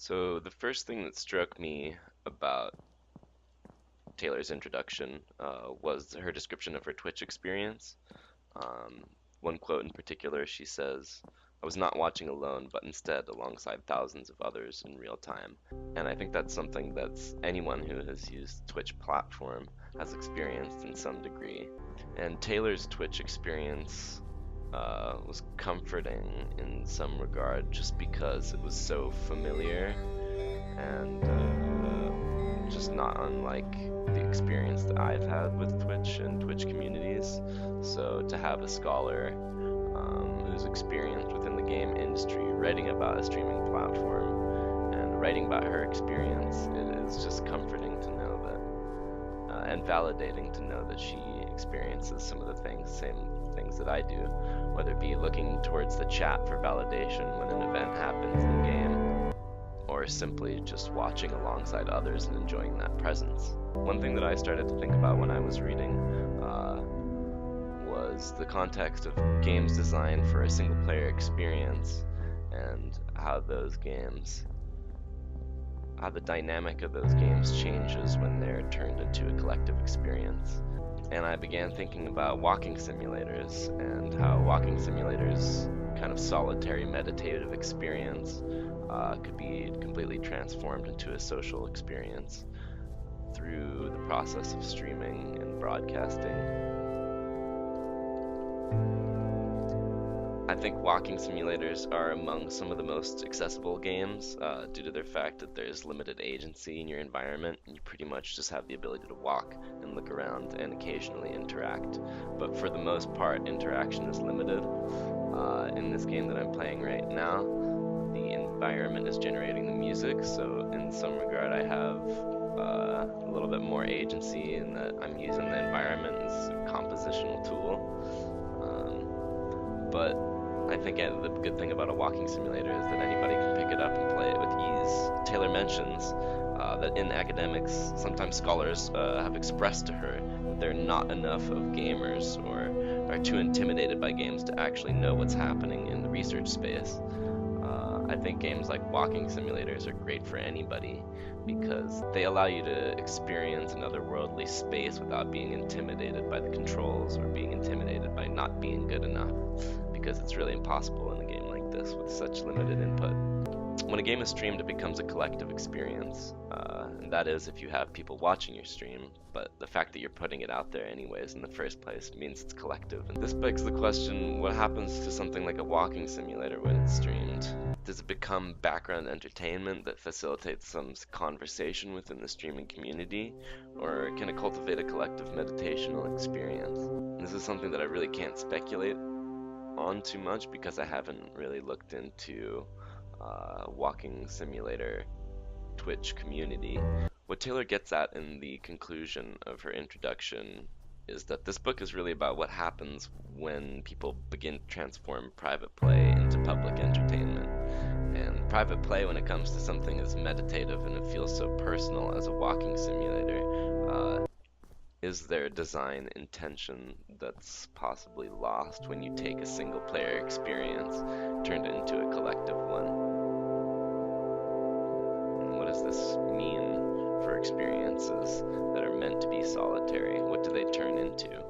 So the first thing that struck me about Taylor's introduction was her description of her Twitch experience. Um, One quote in particular, she says, "I was not watching alone, but instead alongside thousands of others in real time." And I think that's something that's anyone who has used Twitch platform has experienced in some degree. And Taylor's Twitch experience was comforting in some regard just because it was so familiar and just not unlike the experience that I've had with Twitch and Twitch communities. So to have a scholar who's experienced within the game industry writing about a streaming platform and writing about her experience, it is just comforting to know that, and validating to know that she experiences some of the same things that I do, whether it be looking towards the chat for validation when an event happens in game, or simply just watching alongside others and enjoying that presence. One thing that I started to think about when I was reading was the context of games designed for a single player experience and how the dynamic of those games changes when they're turned into a collective experience. And I began thinking about walking simulators and how walking simulators kind of solitary meditative experience could be completely transformed into a social experience through the process of streaming and broadcasting. I think walking simulators are among some of the most accessible games due to their fact that there's limited agency in your environment. You pretty much just have the ability to walk and look around and occasionally interact. But for the most part, interaction is limited. In this game that I'm playing right now, the environment is generating the music, so in some regard I have a little bit more agency in that I'm using the environment as a compositional tool. But I think the good thing about a walking simulator is that anybody can pick it up and play it with ease. Taylor mentions that in academics, sometimes scholars have expressed to her that there are not enough of gamers or are too intimidated by games to actually know what's happening in the research space. I think games like walking simulators are great for anybody because they allow you to experience an otherworldly space without being intimidated by the controls or being intimidated by not being good enough, because it's really impossible in a game like this with such limited input. When a game is streamed, it becomes a collective experience, and that is if you have people watching your stream, but the fact that you're putting it out there anyways in the first place means it's collective. And this begs the question, what happens to something like a walking simulator when it's streamed? Does it become background entertainment that facilitates some conversation within the streaming community, or can it cultivate a collective meditational experience? And this is something that I really can't speculate on too much because I haven't really looked into walking simulator Twitch community. What Taylor gets at in the conclusion of her introduction is that this book is really about what happens when people begin to transform private play into public entertainment. And private play, when it comes to something as meditative and it feels so personal as a walking simulator, is there a design intention that's possibly lost when you take a single player experience, turned it into a collective one? And what does this mean for experiences that are meant to be solitary? What do they turn into?